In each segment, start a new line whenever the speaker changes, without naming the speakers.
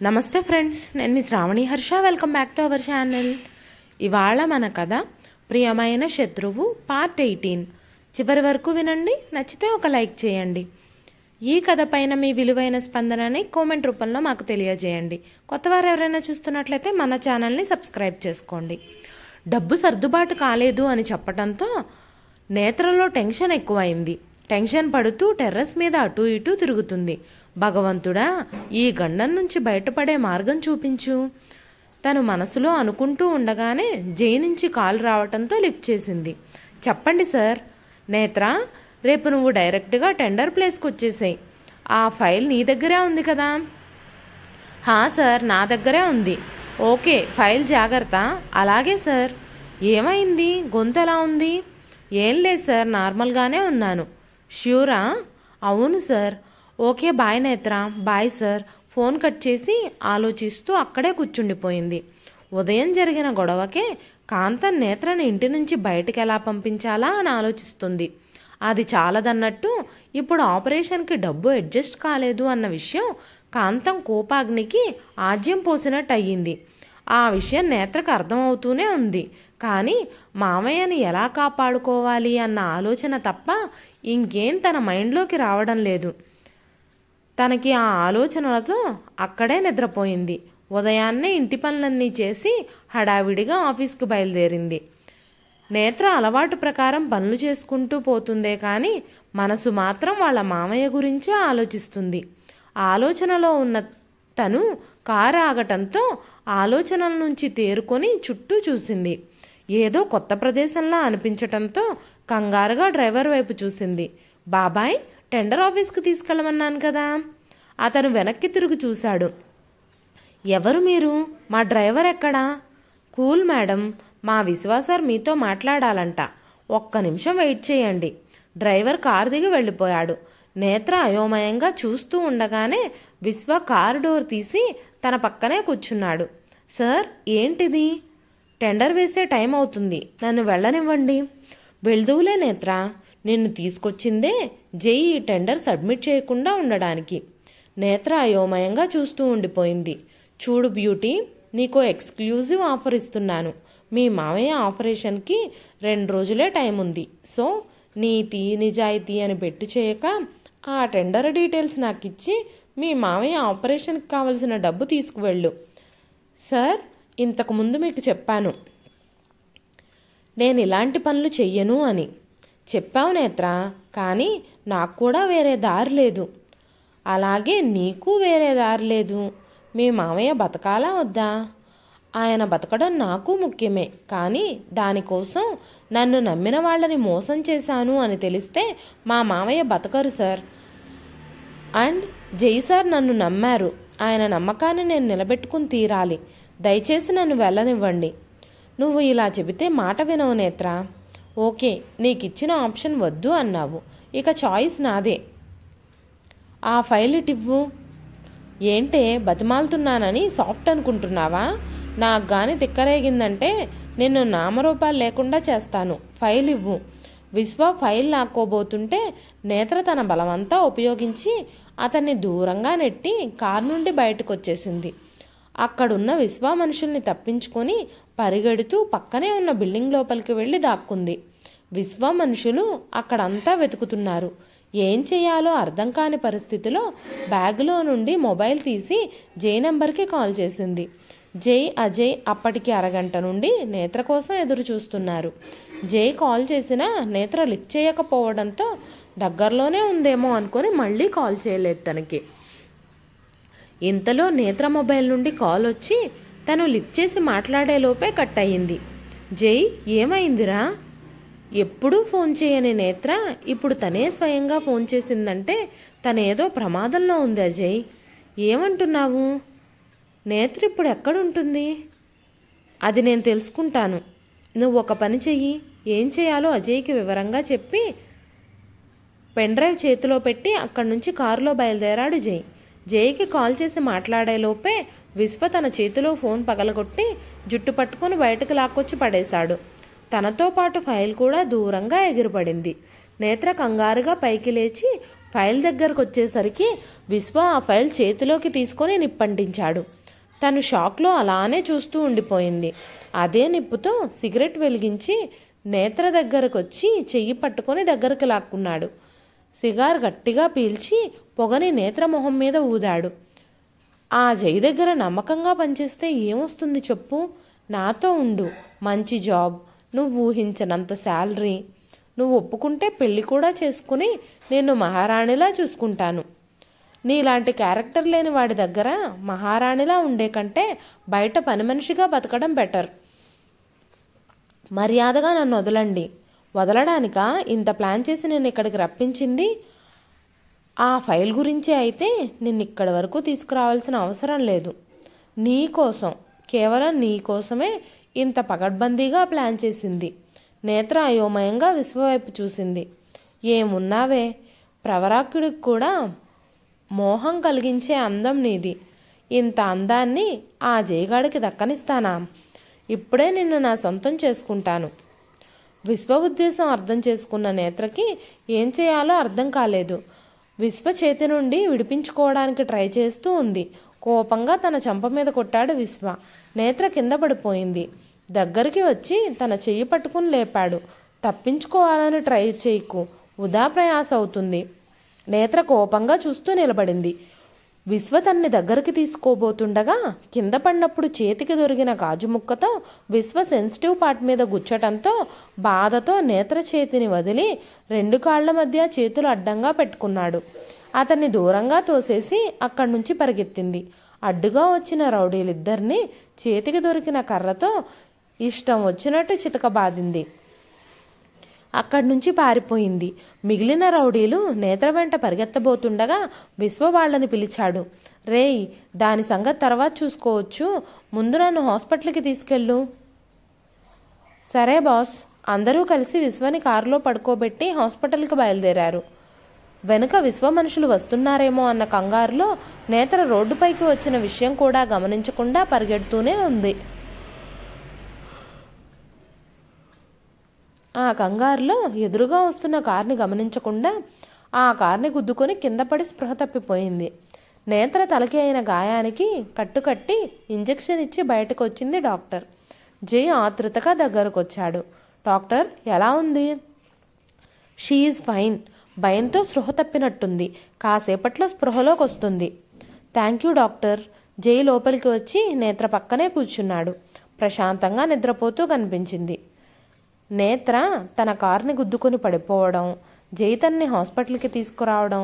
నమస్తే ఫ్రెండ్స్, నేను మీ Shravani Harsha. Welcome back to our channel. ఇవాళ మన కథ ప్రియమైన శత్రువు పార్ట్ 18. చివరి వరకు వినండి. నచ్చితే ఒక లైక్ చేయండి. ఈ కథ పైన మీ విలువైన స్పందనని కామెంట్ రూపంలో మాకు తెలియజేయండి. కొత్తవారు ఎవరైనా చూస్తున్నట్లయితే మన ఛానల్ని సబ్స్క్రైబ్ చేసుకోండి. డబ్బు సర్దుబాటు కాలేదు అని చెప్పడంతో నేత్రలో టెన్షన్ ఎక్కువైంది. టెన్షన్ పడుతూ టెర్రస్ మీద అటూ ఇటూ తిరుగుతుంది. భగవంతుడా, ఈ గండం నుంచి బయటపడే మార్గం చూపించు. తను మనసులో అనుకుంటూ ఉండగానే జై నుంచి కాల్ రావటంతో లిఫ్ట్ చేసింది. చెప్పండి సార్. నేత్ర, రేపు నువ్వు డైరెక్ట్గా టెండర్ ప్లేస్కి వచ్చేసాయి. ఆ ఫైల్ నీ దగ్గరే ఉంది కదా? హా సార్, నా దగ్గరే ఉంది. ఓకే, ఫైల్ జాగ్రత్త. అలాగే సార్. ఏమైంది? గొంతు ఎలా ఉంది? ఏం లేదు సార్, నార్మల్గానే ఉన్నాను. ష్యూరా? అవును sir. Okay, bye Netra. Bye sir. Phone cut చేసి ఆలోచిస్తూ అక్కడే కూర్చుండిపోయింది. ఉదయం జరిగిన గొడవకే కాంతం నేత్రని ఇంటి నుంచి బయటకు ఎలా పంపించాలా అని ఆలోచిస్తుంది. అది చాలదన్నట్టు ఇప్పుడు ఆపరేషన్కి డబ్బు అడ్జస్ట్ కాలేదు అన్న విషయం కాంతం కోపాగ్నికి ఆజ్యం పోసినట్టు అయ్యింది. ఆ విషయం నేత్రకు అర్థమవుతూనే ఉంది. కానీ మామయ్యని ఎలా కాపాడుకోవాలి అన్న ఆలోచన తప్ప ఇంకేం తన మైండ్లోకి రావడం లేదు. తనకి ఆ ఆలోచనలతో అక్కడే నిద్రపోయింది. ఉదయాన్నే ఇంటి పనులన్నీ చేసి హడావిడిగా ఆఫీస్కి బయలుదేరింది. నేత్ర అలవాటు ప్రకారం పనులు చేసుకుంటూ పోతుందే కానీ మనసు మాత్రం వాళ్ళ మామయ్య గురించే ఆలోచిస్తుంది. ఆలోచనలో ఉన్న తను కారు ఆగటంతో ఆలోచనల నుంచి తేరుకొని చుట్టూ చూసింది. ఏదో కొత్త ప్రదేశంలా అనిపించటంతో కంగారుగా డ్రైవర్ వైపు చూసింది. బాబాయ్, టెండర్ ఆఫీస్కి తీసుకెళ్ళమన్నాను కదా. అతను వెనక్కి తిరిగి చూశాడు. ఎవరు మీరు? మా డ్రైవర్ ఎక్కడా? కూల్ మేడం, మా విశ్వాసార్ మీతో మాట్లాడాలంట. ఒక్క నిమిషం వెయిట్ చేయండి. డ్రైవర్ కారు దిగి వెళ్ళిపోయాడు. నేత్ర అయోమయంగా చూస్తూ ఉండగానే విశ్వ కారు డోర్ తీసి తన పక్కనే కూర్చున్నాడు. సార్, ఏంటిది? టెండర్ వేసే టైం అవుతుంది, నన్ను వెళ్ళనివ్వండి. వెళ్దువులే నేత్ర, నిన్ను తీసుకొచ్చిందే జై ఈ టెండర్ సబ్మిట్ చేయకుండా ఉండడానికి. నేత్ర అయోమయంగా చూస్తూ ఉండిపోయింది. చూడు బ్యూటీ, నీకో ఎక్స్క్లూజివ్ ఆఫర్ ఇస్తున్నాను. మీ మామయ్య ఆపరేషన్కి 2 రోజులే టైం ఉంది. సో నీతి నిజాయితీ అని బెట్టు చేయక ఆ టెండర్ డీటెయిల్స్ నాకు ఇచ్చి మీ మామయ్య ఆపరేషన్కి కావలసిన డబ్బు తీసుకువెళ్ళు. సార్, ఇంతకుముందు మీకు చెప్పాను నేను ఇలాంటి పనులు చెయ్యను అని. చెప్పావు నేత్ర, కానీ నాకు కూడా వేరే దారి లేదు. అలాగే నీకు వేరే దారి లేదు. మీ మామయ్య బతకాలా వద్దా? ఆయన బతకడం నాకు ముఖ్యమే, కానీ దానికోసం నన్ను నమ్మిన వాళ్ళని మోసం చేశాను అని తెలిస్తే మా మామయ్య బతకరు సార్. అండ్ జై సార్ నన్ను నమ్మారు. ఆయన నమ్మకాన్ని నేను నిలబెట్టుకుని తీరాలి. దయచేసి నన్ను వెళ్ళనివ్వండి. నువ్వు ఇలా చెబితే మాట వినవు నేత్ర. ఓకే, నీకు ఇచ్చిన ఆప్షన్ వద్దు అన్నావు, ఇక చాయిస్ నాదే. ఆ ఫైల్ ఇటివ్వు. ఏంటే బతిమాలుతున్నానని సాఫ్ట్ అనుకుంటున్నావా? నాకు గాని తిక్కరేగిందంటే నిన్ను నామరూపాలు లేకుండా చేస్తాను. ఫైల్ ఇవ్వు. విశ్వ ఫైల్ లాక్కోబోతుంటే నేత్ర తన బలమంతా ఉపయోగించి అతన్ని దూరంగా నెట్టి కారు నుండి బయటకు వచ్చేసింది. అక్కడున్న విశ్వ మనుషుల్ని తప్పించుకొని పరిగెడుతూ పక్కనే ఉన్న బిల్డింగ్ లోపలికి వెళ్ళి దాక్కుంది. విశ్వ మనుషులు అక్కడంతా వెతుకుతున్నారు. ఏం చేయాలో అర్థం కాని పరిస్థితిలో బ్యాగులో నుండి మొబైల్ తీసి జై నెంబర్కి కాల్ చేసింది. జై, అజయ్ అప్పటికి అరగంట నుండి నేత్ర కోసం ఎదురు చూస్తున్నారు. జై కాల్ చేసినా నేత్ర లిఫ్ట్ చేయకపోవడంతో దగ్గరలోనే ఉందేమో అనుకొని మళ్ళీ కాల్ చేయలేదు తనకి. ఇంతలో నేత్ర మొబైల్ నుండి కాల్ వచ్చి తను లిఫ్ట్ చేసి మాట్లాడేలోపే కట్ అయ్యింది. జై, ఏమైందిరా? ఎప్పుడూ ఫోన్ చేయని నేత్ర ఇప్పుడు తనే స్వయంగా ఫోన్ చేసిందంటే తనేదో ప్రమాదంలో ఉంది. అజయ్, ఏమంటున్నావు? నేత్ర ఇప్పుడు ఎక్కడుంటుంది? అది నేను తెలుసుకుంటాను. నువ్వు ఒక పని చెయ్యి. ఏం చేయాలో అజయ్కి వివరంగా చెప్పి పెన్ డ్రైవ్ చేతిలో పెట్టి అక్కడి నుంచి కారులో బయలుదేరాడు జై. జైకి కాల్ చేసి మాట్లాడేలోపే విశ్వ తన చేతిలో ఫోన్ పగలగొట్టి జుట్టు పట్టుకుని బయటకు లాక్కొచ్చి పడేశాడు. తనతో పాటు ఫైల్ కూడా దూరంగా ఎగిరిపడింది. నేత్ర కంగారుగా పైకి లేచి ఫైల్ దగ్గరకు వచ్చేసరికి విశ్వ ఆ ఫైల్ చేతిలోకి తీసుకొని నిప్పంటించాడు. తను షాక్లో అలానే చూస్తూ ఉండిపోయింది. అదే నిప్పుతో సిగరెట్ వెలిగించి నేత్ర దగ్గరకు వచ్చి చెయ్యి పట్టుకొని దగ్గరకు లాక్కున్నాడు. సిగార్ గట్టిగా పీల్చి పొగని నేత్ర మొహం మీద ఊదాడు. ఆ జై దగ్గర నమ్మకంగా పనిచేస్తే ఏమొస్తుంది చెప్పు? నాతో ఉండు, మంచి జాబ్, నువ్వు ఊహించనంత శాలరీ, నువ్వు ఒప్పుకుంటే పెళ్లి కూడా చేసుకుని నేను మహారాణిలా చూసుకుంటాను. నీలాంటి క్యారెక్టర్ లేని వాడి దగ్గర మహారాణిలా ఉండే కంటే బయట పని మనిషిగా బతకడం బెటర్. మర్యాదగా నన్ను వదలండి. వదలడానికా ఇంత ప్లాన్ చేసి నేను ఇక్కడికి రప్పించింది? ఆ ఫైల్ గురించి అయితే నిన్ను ఇక్కడి వరకు తీసుకురావాల్సిన అవసరం లేదు. నీకోసం, కేవలం నీకోసమే ఇంత పకడ్బందీగా ప్లాన్ చేసింది. నేత్ర అయోమయంగా విశ్వవైపు చూసింది. ఏమున్నావే, ప్రవరాకుడికి కూడా మోహం కలిగించే అందం నీది. ఇంత అందాన్ని ఆ జయగాడికి దక్కనిస్తానా? ఇప్పుడే నిన్ను నా సొంతం చేసుకుంటాను. విశ్వ ఉద్దేశం అర్థం చేసుకున్న నేత్రకి ఏం చేయాలో అర్థం కాలేదు. విశ్వ చేతి నుండి విడిపించుకోవడానికి ట్రై చేస్తూ ఉంది. కోపంగా తన చెంప మీద కొట్టాడు విశ్వ. నేత్ర కింద పడిపోయింది. దగ్గరికి వచ్చి తన చెయ్యి పట్టుకుని లేపాడు. తప్పించుకోవాలని ట్రై చేయకు, వృధా ప్రయాస అవుతుంది. నేత్ర కోపంగా చూస్తూ నిలబడింది. విశ్వ తన్ని దగ్గరికి తీసుకోబోతుండగా కింద పడినప్పుడు చేతికి దొరికిన గాజు ముక్కతో విశ్వ సెన్సిటివ్ పార్ట్ మీద గుచ్చటంతో బాధతో నేత్ర చేతిని వదిలి 2 కాళ్ల మధ్య చేతులు అడ్డంగా పెట్టుకున్నాడు. అతన్ని దూరంగా తోసేసి అక్కడి నుంచి పరిగెత్తింది. అడ్డుగా వచ్చిన రౌడీలిద్దరినీ చేతికి దొరికిన కర్రతో ఇష్టం వచ్చినట్టు చితకబాదింది. అక్కడి నుంచి పారిపోయింది. మిగిలిన రౌడీలు నేత్ర వెంట పరిగెత్తబోతుండగా విశ్వ వాళ్ళని పిలిచాడు. రేయ్, దాని సంగతి తర్వాత చూసుకోవచ్చు, ముందు నన్ను హాస్పిటల్కి తీసుకెళ్ళు. సరే బాస్. అందరూ కలిసి విశ్వని కారులో పడుకోబెట్టి హాస్పిటల్కి బయలుదేరారు. వెనుక విశ్వ మనుషులు వస్తున్నారేమో అన్న కంగారులో నేత్ర రోడ్డుపైకి వచ్చిన విషయం కూడా గమనించకుండా పరిగెడుతూనే ఉంది. ఆ కంగారులో ఎదురుగా వస్తున్న కార్ని గమనించకుండా ఆ కార్ని గుద్దుకొని కింద పడి స్పృహ తప్పిపోయింది. నేత్ర తలకి అయిన గాయానికి కట్టుకట్టి ఇంజెక్షన్ ఇచ్చి బయటకు వచ్చింది డాక్టర్. జై ఆతృతగా దగ్గరకు వచ్చాడు. డాక్టర్, ఎలా ఉంది? She is fine. భయంతో స్పృహ తప్పినట్టుంది. కాసేపట్లో స్పృహలోకి వస్తుంది. Thank you doctor. జై లోపలికి వచ్చి నేత్ర పక్కనే కూర్చున్నాడు. ప్రశాంతంగా నిద్రపోతూ కనిపించింది. నేత్ర తన కార్ని గుద్దుకొని పడిపోవడం, జై తన్ని హాస్పిటల్కి తీసుకురావడం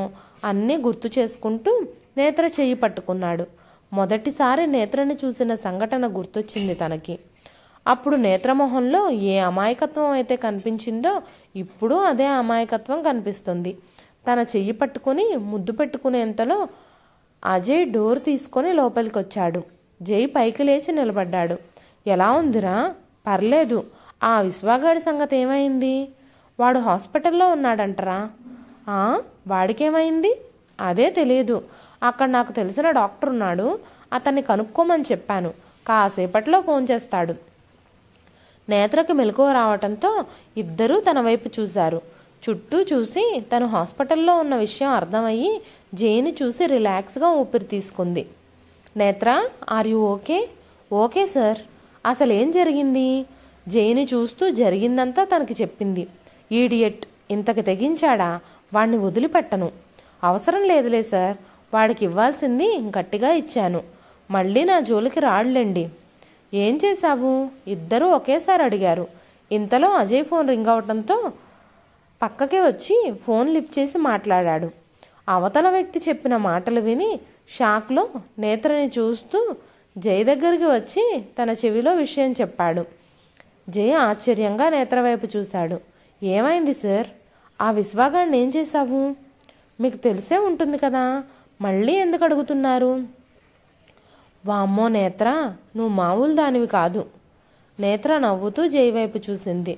అన్నీ గుర్తు చేసుకుంటూ నేత్ర చెయ్యి పట్టుకున్నాడు. మొదటిసారి నేత్రని చూసిన సంఘటన గుర్తొచ్చింది తనకి. అప్పుడు నేత్రమోహంలో ఏ అమాయకత్వం అయితే కనిపించిందో ఇప్పుడు అదే అమాయకత్వం కనిపిస్తుంది. తన చెయ్యి పట్టుకుని ముద్దు పెట్టుకునేంతలో అజయ్ డోర్ తీసుకొని లోపలికి వచ్చాడు. జై పైకి లేచి నిలబడ్డాడు. ఎలా ఉందిరా? పర్లేదు. ఆ విశ్వగాడి సంగతి ఏమైంది? వాడు హాస్పిటల్లో ఉన్నాడంటరా. వాడికేమైంది? అదే తెలియదు. అక్కడ నాకు తెలిసిన డాక్టర్ ఉన్నాడు, అతన్ని కనుక్కోమని చెప్పాను. కాసేపట్లో ఫోన్ చేస్తాడు. నేత్రకి మెలకువ రావటంతో ఇద్దరూ తన వైపు చూశారు. చుట్టూ చూసి తను హాస్పిటల్లో ఉన్న విషయం అర్థమయ్యి జైని చూసి రిలాక్స్గా ఊపిరి తీసుకుంది. Netra, are you okay? Okay sir. అసలు ఏం జరిగింది? జైని చూస్తూ జరిగిందంతా తనకి చెప్పింది. ఈడియట్, ఇంతకి తెగించాడా? వాణ్ణి వదిలిపెట్టను. అవసరం లేదులే సార్, వాడికి ఇవ్వాల్సింది గట్టిగా ఇచ్చాను. మళ్ళీ నా జోలికి రాడులేండి. ఏం చేశావు? ఇద్దరూ ఒకేసారి అడిగారు. ఇంతలో అజయ్ ఫోన్ రింగ్ అవటంతో పక్కకి వచ్చి ఫోన్ లిఫ్ట్ చేసి మాట్లాడాడు. అవతల వ్యక్తి చెప్పిన మాటలు విని షాక్లో నేత్రని చూస్తూ జై దగ్గరికి వచ్చి తన చెవిలో విషయం చెప్పాడు. జై ఆశ్చర్యంగా నేత్ర వైపు చూశాడు. ఏమైంది సార్? ఆ విశ్వగాడిని ఏం చేశావు? మీకు తెలిసే ఉంటుంది కదా, మళ్ళీ ఎందుకు అడుగుతున్నారు? వామ్మో నేత్ర, నువ్వు మామూలు దానివి కాదు. నేత్ర నవ్వుతూ జై వైపు చూసింది.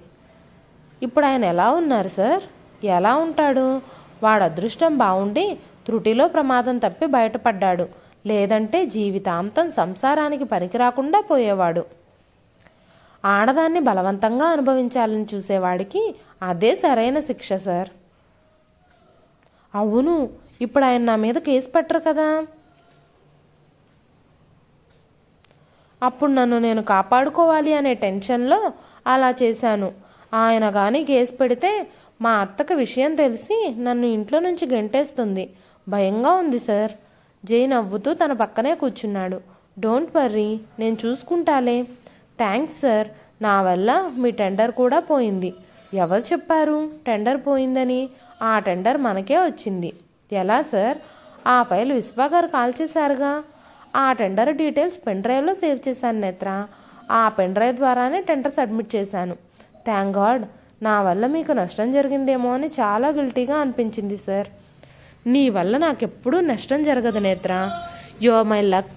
ఇప్పుడు ఆయన ఎలా ఉన్నారు సార్? ఎలా ఉంటాడు? వాడు అదృష్టం బాగుండి త్రుటిలో ప్రమాదం తప్పి బయటపడ్డాడు. లేదంటే జీవితాంతం సంసారానికి పనికిరాకుండా పోయేవాడు. ఆడదాన్ని బలవంతంగా అనుభవించాలని చూసేవాడికి అదే సరైన శిక్ష సార్. అవును, ఇప్పుడు ఆయన నా మీద కేసు పెట్టరు కదా. అప్పుడు నన్ను నేను కాపాడుకోవాలి అనే టెన్షన్లో అలా చేశాను. ఆయన కానీ కేసు పెడితే మా అత్తకు విషయం తెలిసి నన్ను ఇంట్లో నుంచి గెంటేస్తుంది. భయంగా ఉంది సార్. జై నవ్వుతూ తన పక్కనే కూర్చున్నాడు. డోంట్ వర్రీ, నేను చూసుకుంటాలే. Thanks sir. నా వల్ల మీ టెండర్ కూడా పోయింది. ఎవరు చెప్పారు టెండర్ పోయిందని? ఆ టెండర్ మనకే వచ్చింది. ఎలా సార్? ఆ ఫైల్ విశ్వా గారు కాల్ చేశారుగా. ఆ టెండర్ డీటెయిల్స్ పెన్ డ్రైవ్లో సేవ్ చేశాను నేత్ర. ఆ పెన్ డ్రైవ్ ద్వారానే టెండర్ సబ్మిట్ చేశాను. Thank God. నా వల్ల మీకు నష్టం జరిగిందేమో అని చాలా గిల్టీగా అనిపించింది సార్. నీ వల్ల నాకెప్పుడూ నష్టం జరగదు నేత్ర. Your my luck.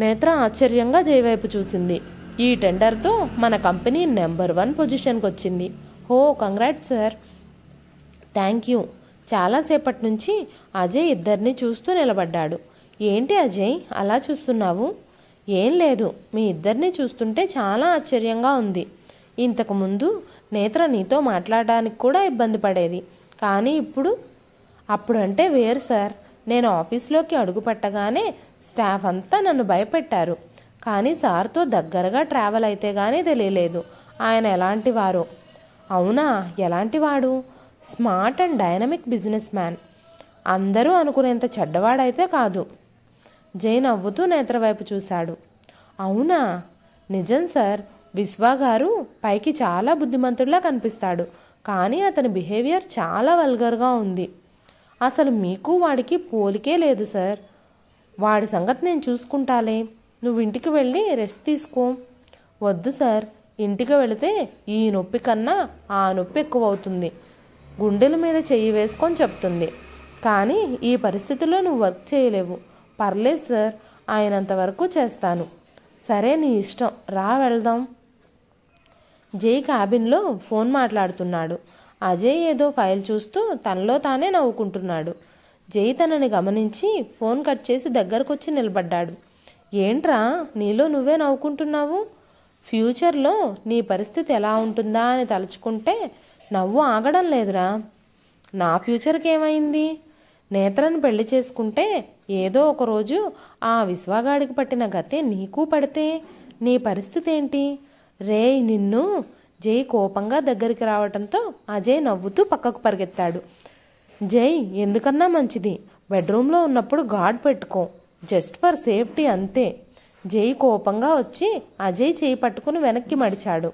నేత్ర ఆశ్చర్యంగా జై వైపు చూసింది. ఈ టెండర్తో మన కంపెనీ నెంబర్ 1 పొజిషన్కి వచ్చింది. హో, కంగ్రాట్స్ సార్. Thank you. చాలాసేపటి నుంచి అజయ్ ఇద్దరిని చూస్తూ నిలబడ్డాడు. ఏంటి అజయ్ అలా చూస్తున్నావు? ఏం లేదు, మీ ఇద్దరిని చూస్తుంటే చాలా ఆశ్చర్యంగా ఉంది. ఇంతకుముందు నేత్ర నీతో మాట్లాడడానికి కూడా ఇబ్బంది పడేది, కానీ అప్పుడంటే వేరు సార్. నేను ఆఫీస్లోకి అడుగు పెట్టగానే స్టాఫ్ అంతా నన్ను భయపెట్టారు. కానీ సార్తో దగ్గరగా ట్రావెల్ అయితే కానీ తెలియలేదు ఆయన ఎలాంటి వారో. అవునా, ఎలాంటివాడు? Smart and dynamic businessman. అందరూ అనుకునేంత చెడ్డవాడైతే కాదు. జై నవ్వుతూ నేత్ర వైపు చూశాడు. అవునా? నిజం సార్. విశ్వా గారు పైకి చాలా బుద్ధిమంతుడిలా కనిపిస్తాడు, కానీ అతని బిహేవియర్ చాలా వల్గర్గా ఉంది. అసలు మీకు వాడికి పోలికే లేదు సార్. వాడి సంగతి నేను చూసుకుంటాలే. నువ్వు ఇంటికి వెళ్ళి రెస్ట్ తీసుకో. వద్దు సార్, ఇంటికి వెళితే ఈ నొప్పి కన్నా ఆ నొప్పి ఎక్కువ అవుతుంది. గుండెల మీద చెయ్యి వేసుకొని చెప్తుంది. కానీ ఈ పరిస్థితిలో నువ్వు వర్క్ చేయలేవు. పర్లేదు సార్, ఆయనంతవరకు చేస్తాను. సరే, నీ ఇష్టం, రా వెళ్దాం. జై క్యాబిన్లో ఫోన్ మాట్లాడుతున్నాడు. అజయ్ ఏదో ఫైల్ చూస్తూ తనలో తానే నవ్వుకుంటున్నాడు. జై తనని గమనించి ఫోన్ కట్ చేసి దగ్గరకొచ్చి నిలబడ్డాడు. ఏంట్రా నీలో నువ్వే నవ్వుకుంటున్నావు? ఫ్యూచర్లో నీ పరిస్థితి ఎలా ఉంటుందా అని తలుచుకుంటే నవ్వు ఆగడం లేదురా. నా ఫ్యూచర్కి ఏమైంది? నేత్రను పెళ్లి చేసుకుంటే ఏదో ఒకరోజు ఆ విశ్వాగాడికి పట్టిన గతే నీకు పడితే నీ పరిస్థితి ఏంటి? రేయ్ నిన్ను! జై కోపంగా దగ్గరికి రావటంతో అజయ్ నవ్వుతూ పక్కకు పరిగెత్తాడు. జై, ఎందుకన్నా మంచిది బెడ్రూమ్లో ఉన్నప్పుడు గార్డ్ పెట్టుకో, జస్ట్ ఫర్ సేఫ్టీ అంతే. జై కోపంగా వచ్చి అజయ్ చేయి పట్టుకుని వెనక్కి మడిచాడు.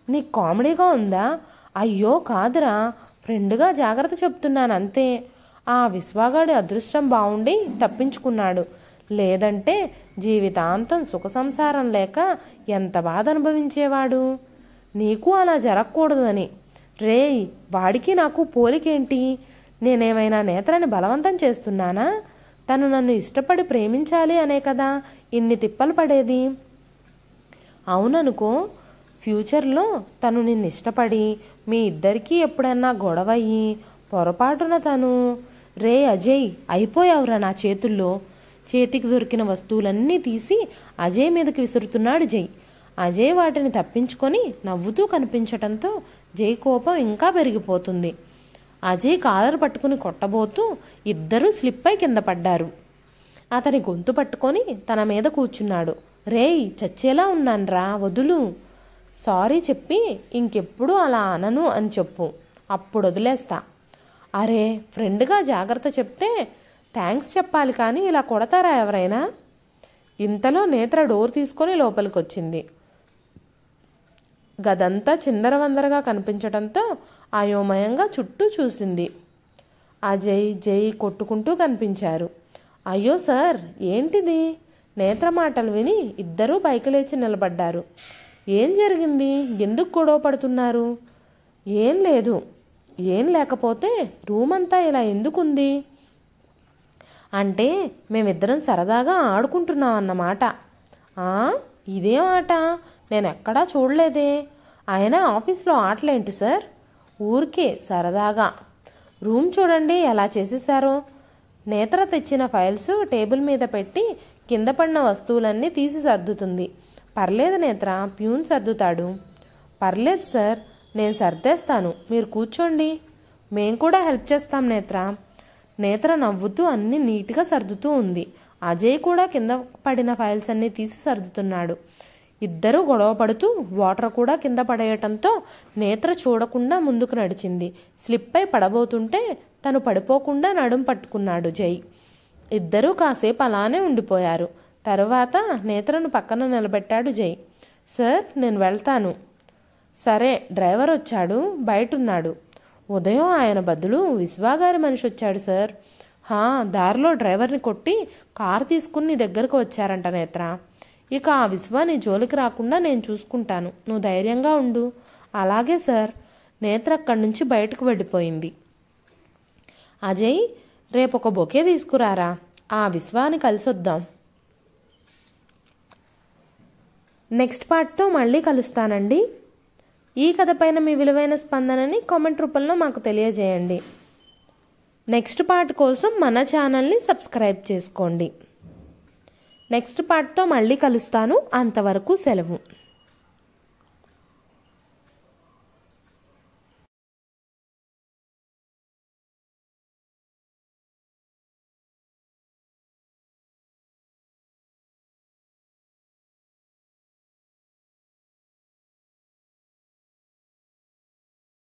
నీకు కామెడీగా ఉందా? అయ్యో కాదురా, ఫ్రెండ్గా జాగ్రత్త చెప్తున్నాను అంతే. ఆ విశ్వాగాడి అదృష్టం బాగుండి తప్పించుకున్నాడు, లేదంటే జీవితాంతం సుఖ సంసారం లేక ఎంత బాధ అనుభవించేవాడు. నీకు అలా జరగకూడదు అని. రేయ్, వాడికి నాకు పోలికేంటి? నేనేమైనా నేత్రని బలవంతం చేస్తున్నానా? తను నన్ను ఇష్టపడి ప్రేమించాలి అనే కదా ఇన్ని తిప్పలు పడేది. అవుననుకో, ఫ్యూచర్లో తను నిన్ను ఇష్టపడి మీ ఇద్దరికీ ఎప్పుడన్నా గొడవయ్యి పొరపాటున తను... రే అజయ్, అయిపోయావురా నా చేతుల్లో. చేతికి దొరికిన వస్తువులన్నీ తీసి అజయ్ మీదకి విసురుతున్నాడు జై. అజయ్ వాటిని తప్పించుకొని నవ్వుతూ కనిపించటంతో జై కోపం ఇంకా పెరిగిపోతుంది. అజయ్ కాలర్ పట్టుకుని కొట్టబోతూ ఇద్దరూ స్లిప్ అయి కింద పడ్డారు. అతని గొంతు పట్టుకొని తన మీద కూర్చున్నాడు. రేయ్, చచ్చేలా ఉన్నాన్రా, వదులు. సారీ చెప్పి ఇంకెప్పుడు అలా అనను అని చెప్పు, అప్పుడు వదిలేస్తా. అరే, ఫ్రెండ్గా జాగ్రత్త చెప్తే థ్యాంక్స్ చెప్పాలి కానీ ఇలా కొడతారా ఎవరైనా? ఇంతలో నేత్ర డోర్ తీసుకొని లోపలికి వచ్చింది. గదంతా చిందరవందరగా కనిపించడంతో అయోమయంగా చుట్టూ చూసింది. అజయ్, జై కొట్టుకుంటూ కనిపించారు. అయ్యో సార్, ఏంటిది? నేత్ర మాటలు విని ఇద్దరూ పైకి లేచి నిలబడ్డారు. ఏం జరిగింది? ఎందుకు గొడవ పడుతున్నారు? ఏం లేదు. ఏం లేకపోతే రూమ్ అంతా ఇలా ఎందుకుంది? అంటే మేమిద్దరం సరదాగా ఆడుకుంటున్నాం అన్నమాట. ఇదేం ఆట? నేను ఎక్కడా చూడలేదే. అయినా ఆఫీస్లో ఆటలేంటి సార్? ఊరికే సరదాగా. రూమ్ చూడండి ఎలా చేసేసారో. నేత్ర తెచ్చిన ఫైల్స్ టేబుల్ మీద పెట్టి కింద పడిన వస్తువులన్నీ తీసి సర్దుతుంది. పర్లేదు నేత్ర, ప్యూన్ సర్దుతాడు. పర్లేదు సార్, నేను సర్దేస్తాను, మీరు కూర్చోండి. మేం కూడా హెల్ప్ చేస్తాం నేత్ర. నేత్ర నవ్వుతూ అన్ని నీట్గా సర్దుతూ ఉంది. అజయ్ కూడా కింద పడిన ఫైల్స్ అన్నీ తీసి సర్దుతున్నాడు. ఇద్దరూ గొడవ పడుతూ వాటర్ కూడా కింద పడేయటంతో నేత్ర చూడకుండా ముందుకు నడిచింది. స్లిప్ అయి పడబోతుంటే తను పడిపోకుండా నడుం పట్టుకున్నాడు జై. ఇద్దరూ కాసేపు అలానే ఉండిపోయారు. తరువాత నేత్రను పక్కన నిలబెట్టాడు జై. సార్, నేను వెళ్తాను. సరే, డ్రైవర్ వచ్చాడు, బయటున్నాడు. ఉదయం ఆయన బదులు విశ్వాగారి మనిషి వచ్చాడు సార్. దారిలో డ్రైవర్ని కొట్టి కారు తీసుకుని నీ దగ్గరకు వచ్చారంట నేత్ర. ఇక ఆ విశ్వ నీ జోలికి రాకుండా నేను చూసుకుంటాను, నువ్వు ధైర్యంగా ఉండు. అలాగే సార్. నేత్ర అక్కడి నుంచి బయటకు వెళ్ళిపోయింది. అజయ్, రేపు ఒక బొకే తీసుకురారా, ఆ విశ్వాని కలిసొద్దాం. నెక్స్ట్ పార్ట్తో మళ్ళీ కలుస్తానండి. ఈ కథ పైన మీ విలువైన స్పందనని కామెంట్ రూపంలో మాకు తెలియజేయండి. నెక్స్ట్ పార్ట్ కోసం మన ఛానల్ని సబ్స్క్రైబ్ చేసుకోండి. నెక్స్ట్ పార్ట్తో మళ్ళీ కలుస్తాను. అంతవరకు సెలవు.